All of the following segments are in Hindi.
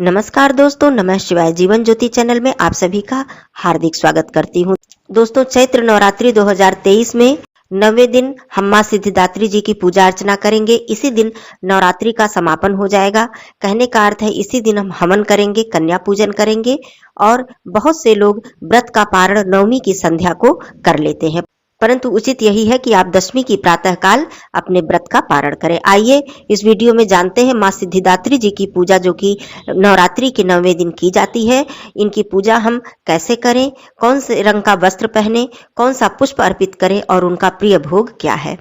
नमस्कार दोस्तों, नमः शिवाय। जीवन ज्योति चैनल में आप सभी का हार्दिक स्वागत करती हूँ। दोस्तों, चैत्र नवरात्रि 2023 में 9वें दिन हम मां सिद्धिदात्री जी की पूजा अर्चना करेंगे। इसी दिन नवरात्रि का समापन हो जाएगा। कहने का अर्थ है इसी दिन हम हवन करेंगे, कन्या पूजन करेंगे और बहुत से लोग व्रत का पारण नवमी की संध्या को कर लेते हैं, परंतु उचित यही है कि आप दशमी की प्रातः काल अपने व्रत का पारण करें। आइए इस वीडियो में जानते हैं मां सिद्धिदात्री जी की पूजा जो कि नवरात्रि के 9वें दिन की जाती है। इनकी पूजा हम कैसे करें, कौन से रंग का वस्त्र पहने, कौन सा पुष्प अर्पित करें और उनका प्रिय भोग क्या है।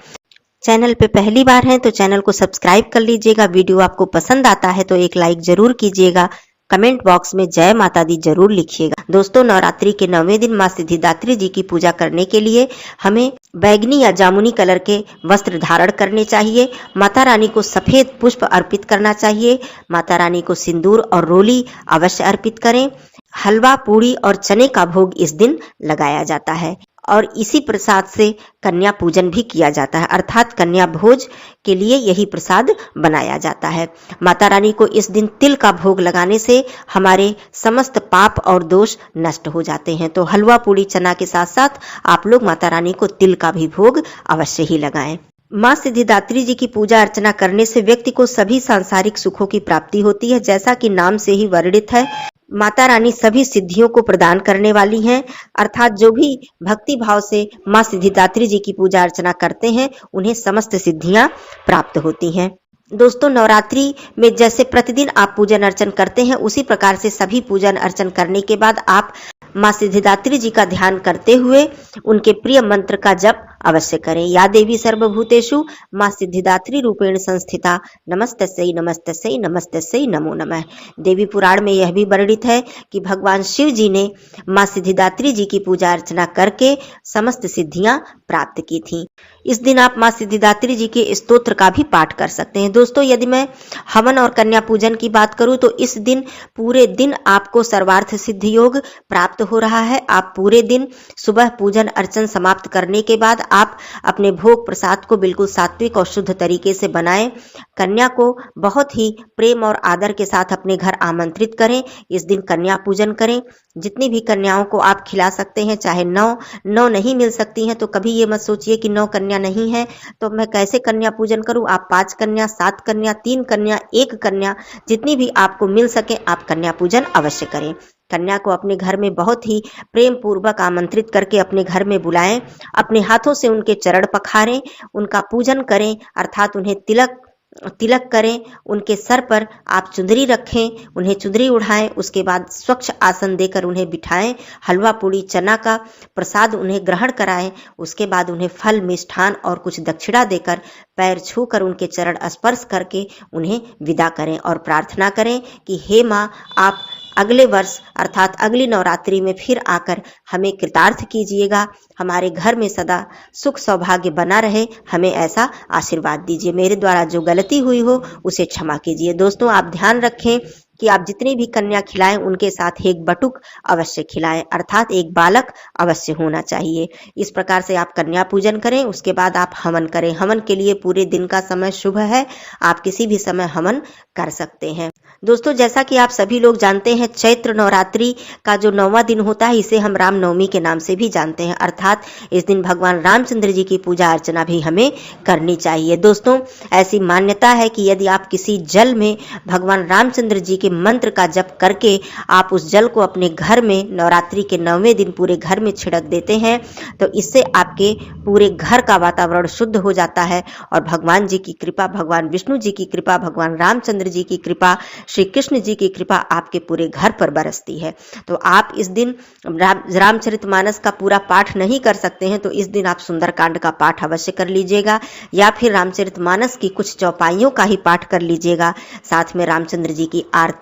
चैनल पे पहली बार हैं तो चैनल को सब्सक्राइब कर लीजिएगा। वीडियो आपको पसंद आता है तो एक लाइक जरूर कीजिएगा। कमेंट बॉक्स में जय माता दी जरूर लिखिएगा। दोस्तों, नवरात्रि के 9वें दिन मां सिद्धिदात्री जी की पूजा करने के लिए हमें बैगनी या जामुनी कलर के वस्त्र धारण करने चाहिए। माता रानी को सफेद पुष्प अर्पित करना चाहिए। माता रानी को सिंदूर और रोली अवश्य अर्पित करें। हलवा, पूड़ी और चने का भोग इस दिन लगाया जाता है और इसी प्रसाद से कन्या पूजन भी किया जाता है, अर्थात कन्या भोज के लिए यही प्रसाद बनाया जाता है। माता रानी को इस दिन तिल का भोग लगाने से हमारे समस्त पाप और दोष नष्ट हो जाते हैं। तो हलवा, पूड़ी, चना के साथ साथ आप लोग माता रानी को तिल का भी भोग अवश्य ही लगाएं। मां सिद्धिदात्री जी की पूजा अर्चना करने से व्यक्ति को सभी सांसारिक सुखों की प्राप्ति होती है। जैसा कि नाम से ही वर्णित है, माता रानी सभी सिद्धियों को प्रदान करने वाली हैं, अर्थात जो भी भक्ति भाव से मां सिद्धिदात्री जी की पूजा अर्चना करते हैं उन्हें समस्त सिद्धियां प्राप्त होती हैं। दोस्तों, नवरात्रि में जैसे प्रतिदिन आप पूजन अर्चन करते हैं उसी प्रकार से सभी पूजन अर्चन करने के बाद आप मां सिद्धिदात्री जी का ध्यान करते हुए उनके प्रिय मंत्र का जप अवश्य करें। या देवी सर्वभूतेषु मां सिद्धिदात्री रूपेण संस्थिता नमस्तस्यै नमस्तस्यै नमस्तस्यै नमो नमः। देवी पुराण में यह भी वर्णित है कि भगवान शिव जी ने मां सिद्धिदात्री जी की पूजा अर्चना करके समस्त सिद्धियां प्राप्त की थी। इस दिन आप मां सिद्धिदात्री जी के स्तोत्र का भी पाठ कर सकते हैं। दोस्तों, यदि मैं हवन और कन्या पूजन की बात करूं तो इस दिन पूरे दिन आपको सर्वार्थ सिद्धि योग प्राप्त हो रहा है। आप पूरे दिन सुबह पूजन अर्चन समाप्त करने के बाद आप अपने भोग प्रसाद को बिल्कुल सात्विक और शुद्ध तरीके से बनाएं। कन्या को बहुत ही प्रेम और आदर के साथ अपने घर आमंत्रित करें। इस दिन कन्या पूजन करें। जितनी भी कन्याओं को आप खिला सकते हैं, चाहे 9 नहीं मिल सकती हैं तो कभी ये मत सोचिए कि 9 कन्या नहीं है तो मैं कैसे कन्या पूजन करूं। आप 5 कन्या, 7 कन्या, 3 कन्या, 1 कन्या, जितनी भी आपको मिल सके आप कन्या पूजन अवश्य करें। कन्या को अपने घर में बहुत ही प्रेम पूर्वक आमंत्रित करके अपने घर में बुलाएं। अपने हाथों से उनके चरण पखारें, उनका पूजन करें, अर्थात उन्हें तिलक करें। उनके सर पर आप चुंदरी रखें, उन्हें चुंदरी उठाएं। उसके बाद स्वच्छ आसन देकर उन्हें बिठाएं। हलवा, पूड़ी, चना का प्रसाद उन्हें ग्रहण कराएं। उसके बाद उन्हें फल, मिष्ठान और कुछ दक्षिणा देकर पैर छूकर उनके चरण स्पर्श करके उन्हें विदा करें और प्रार्थना करें कि हे मां, आप अगले वर्ष अर्थात अगली नवरात्रि में फिर आकर हमें कृतार्थ कीजिएगा। हमारे घर में सदा सुख सौभाग्य बना रहे, हमें ऐसा आशीर्वाद दीजिए। मेरे द्वारा जो गलती हुई हो उसे क्षमा कीजिए। दोस्तों, आप ध्यान रखें कि आप जितनी भी कन्या खिलाएं उनके साथ एक बटुक अवश्य खिलाएं, अर्थात एक बालक अवश्य होना चाहिए। इस प्रकार से आप कन्या पूजन करें। उसके बाद आप हवन करें। हवन के लिए पूरे दिन का समय शुभ है, आप किसी भी समय हवन कर सकते हैं। दोस्तों, जैसा कि आप सभी लोग जानते हैं, चैत्र नवरात्रि का जो 9वां दिन होता है इसे हम रामनवमी के नाम से भी जानते हैं, अर्थात इस दिन भगवान रामचंद्र जी की पूजा अर्चना भी हमें करनी चाहिए। दोस्तों, ऐसी मान्यता है कि यदि आप किसी जल में भगवान रामचंद्र जी के मंत्र का जप करके आप उस जल को अपने घर में नवरात्रि के 9वें दिन पूरे घर में छिड़क देते हैं तो इससे आपके पूरे घर का वातावरण शुद्ध हो जाता है और भगवान जी की कृपा, भगवान विष्णु जी की कृपा, भगवान रामचंद्र जी की कृपा, श्री कृष्ण जी की कृपा आपके पूरे घर पर बरसती है। तो आप इस दिन रामचरितमानस का पूरा पाठ नहीं कर सकते हैं तो इस दिन आप सुंदरकांड का पाठ अवश्य कर लीजिएगा या फिर रामचरितमानस की कुछ चौपाइयों का ही पाठ कर लीजिएगा। साथ में रामचंद्र जी की आरती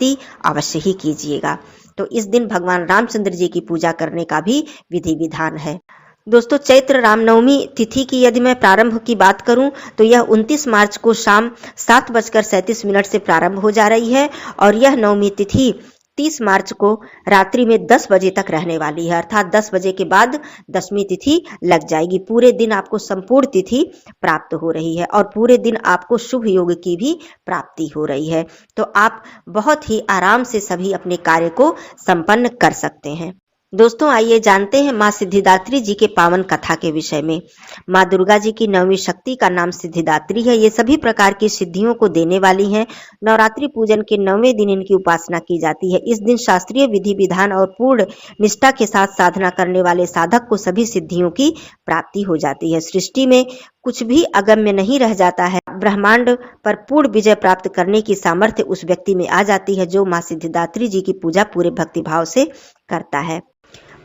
अवश्य ही कीजिएगा। तो इस दिन भगवान रामचंद्र जी की पूजा करने का भी विधि विधान है। दोस्तों, चैत्र रामनवमी तिथि की यदि मैं प्रारंभ की बात करूं तो यह 29 मार्च को शाम 7:37 से प्रारंभ हो जा रही है और यह नवमी तिथि 30 मार्च को रात्रि में 10 बजे तक रहने वाली है, अर्थात 10 बजे के बाद दशमी तिथि लग जाएगी। पूरे दिन आपको संपूर्ण तिथि प्राप्त हो रही है और पूरे दिन आपको शुभ योग की भी प्राप्ति हो रही है। तो आप बहुत ही आराम से सभी अपने कार्य को संपन्न कर सकते हैं। दोस्तों, आइए जानते हैं माँ सिद्धिदात्री जी के पावन कथा के विषय में। माँ दुर्गा जी की 9वीं शक्ति का नाम सिद्धिदात्री है। ये सभी प्रकार की सिद्धियों को देने वाली हैं। नवरात्रि पूजन के 9वें दिन इनकी उपासना की जाती है। इस दिन शास्त्रीय विधि विधान और पूर्ण निष्ठा के साथ साधना करने वाले साधक को सभी सिद्धियों की प्राप्ति हो जाती है। सृष्टि में कुछ भी अगम्य नहीं रह जाता है। ब्रह्मांड पर पूर्ण विजय प्राप्त करने की सामर्थ्य उस व्यक्ति में आ जाती है जो माँ सिद्धिदात्री जी की पूजा पूरे भक्तिभाव से करता है।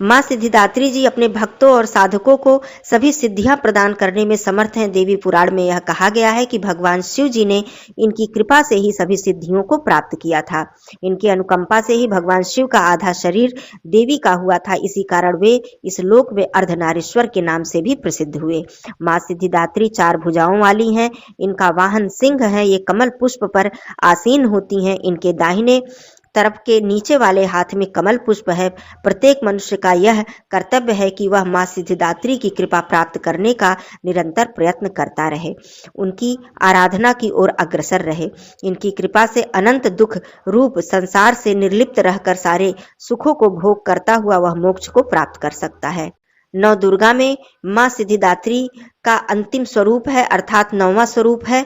माँ सिद्धिदात्री जी अपने भक्तों और साधकों को सभी सिद्धियां प्रदान करने में समर्थ हैं। देवी पुराण में यह कहा गया है कि भगवान शिव जी ने इनकी कृपा से ही सभी सिद्धियों को प्राप्त किया था। इनकी अनुकंपा से ही भगवान शिव का आधा शरीर देवी का हुआ था। इसी कारण वे इस लोक में अर्धनारीश्वर के नाम से भी प्रसिद्ध हुए। माँ सिद्धिदात्री 4 भुजाओं वाली हैं। इनका वाहन सिंह है। ये कमल पुष्प पर आसीन होती हैं। इनके दाहिने तरफ के नीचे वाले हाथ में कमल पुष्प है। प्रत्येक मनुष्य का यह कर्तव्य है कि वह माँ सिद्धिदात्री की कृपा प्राप्त करने का निरंतर प्रयत्न करता रहे, उनकी आराधना की ओर अग्रसर रहे। इनकी कृपा से अनंत दुख रूप संसार से निर्लिप्त रहकर सारे सुखों को भोग करता हुआ वह मोक्ष को प्राप्त कर सकता है। नव दुर्गा में माँ सिद्धिदात्री का अंतिम स्वरूप है, अर्थात 9वां स्वरूप है।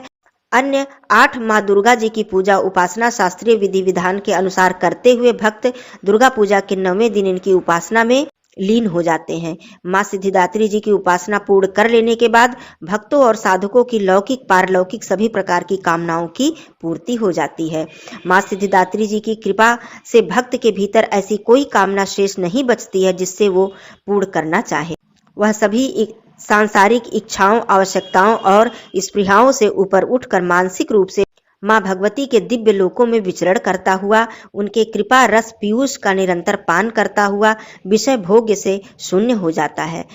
अन्य 8 माँ दुर्गा जी की पूजा उपासना शास्त्रीय विधि विधान के अनुसार करते हुए भक्त दुर्गा पूजा के 9वें दिन इनकी उपासना में लीन हो जाते हैं। माँ सिद्धिदात्री जी की उपासना पूर्ण कर लेने के बाद भक्तों और साधकों की लौकिक पारलौकिक सभी प्रकार की कामनाओं की पूर्ति हो जाती है। माँ सिद्धिदात्री जी की कृपा से भक्त के भीतर ऐसी कोई कामना शेष नहीं बचती है जिससे वो पूर्ण करना चाहे। वह सभी सांसारिक इच्छाओं, आवश्यकताओं और स्पृहाओं से ऊपर उठकर मानसिक रूप से माँ भगवती के दिव्य लोकों में विचरण करता हुआ, उनके कृपा रस पीयूष का निरंतर पान करता हुआ विषय भोग्य से शून्य हो जाता है।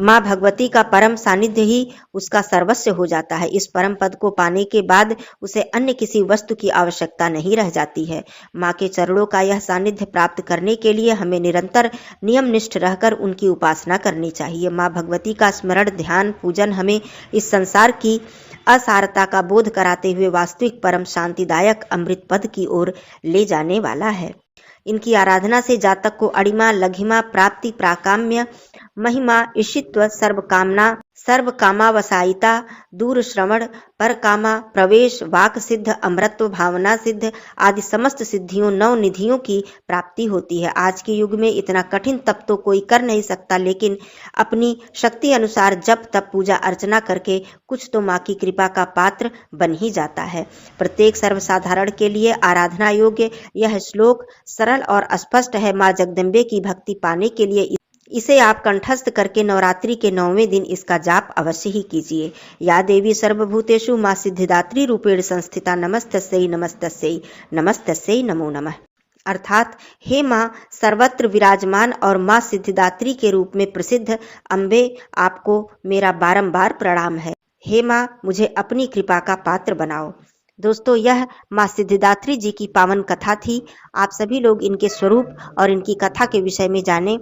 माँ भगवती का परम सानिध्य ही उसका सर्वस्व हो जाता है। इस परम पद को पाने के बाद उसे अन्य किसी वस्तु की आवश्यकता नहीं रह जाती है। माँ के चरणों का यह सानिध्य प्राप्त करने के लिए हमें निरंतर नियमनिष्ठ रहकर उनकी उपासना करनी चाहिए। माँ भगवती का स्मरण, ध्यान, पूजन हमें इस संसार की असारता का बोध कराते हुए वास्तविक परम शांतिदायक अमृत पद की ओर ले जाने वाला है। इनकी आराधना से जातक को अणिमा, लघिमा, प्राप्ति, प्राकाम्य, महिमा, ईशित्व, सर्व कामावसायिता, दूर श्रवण, पर कामा, प्रवेश, वाक सिद्ध, अमृतत्व, भावना सिद्ध आदि समस्त सिद्धियों, 9 निधियों की प्राप्ति होती है। आज के युग में इतना कठिन तप तो कोई कर नहीं सकता, लेकिन अपनी शक्ति अनुसार जप तप पूजा अर्चना करके कुछ तो माँ की कृपा का पात्र बन ही जाता है। प्रत्येक सर्वसाधारण के लिए आराधना योग्य यह श्लोक सरल और स्पष्ट है। माँ जगदम्बे की भक्ति पाने के लिए इसे आप कंठस्थ करके नवरात्रि के 9वें दिन इसका जाप अवश्य ही कीजिए। या देवी सर्वभूतेषु माँ सिद्धिदात्री रूपेण संस्थिता नमस्तस्यै नमस्तस्यै नमस्तस्यै नमो नमः। अर्थात हे माँ सर्वत्र विराजमान और माँ सिद्धिदात्री के रूप में प्रसिद्ध अम्बे, आपको मेरा बारंबार प्रणाम है। हे माँ, मुझे अपनी कृपा का पात्र बनाओ। दोस्तों, यह माँ सिद्धिदात्री जी की पावन कथा थी। आप सभी लोग इनके स्वरूप और इनकी कथा के विषय में जानें।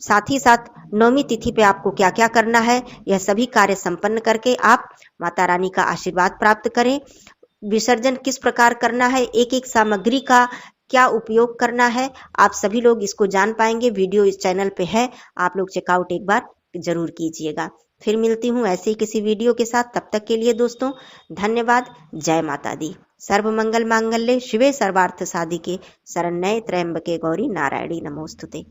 साथ ही साथ 9वीं तिथि पे आपको क्या क्या करना है, यह सभी कार्य संपन्न करके आप माता रानी का आशीर्वाद प्राप्त करें। विसर्जन किस प्रकार करना है, एक एक सामग्री का क्या उपयोग करना है, आप सभी लोग इसको जान पाएंगे। वीडियो इस चैनल पे है, आप लोग चेकआउट एक बार जरूर कीजिएगा। फिर मिलती हूँ ऐसे ही किसी वीडियो के साथ। तब तक के लिए दोस्तों धन्यवाद। जय माता दी। सर्व मंगल मांगल्ये शिवे सर्वार्थ साधिके शरण्ये त्र्यंबके गौरी नारायणी नमोस्तुते।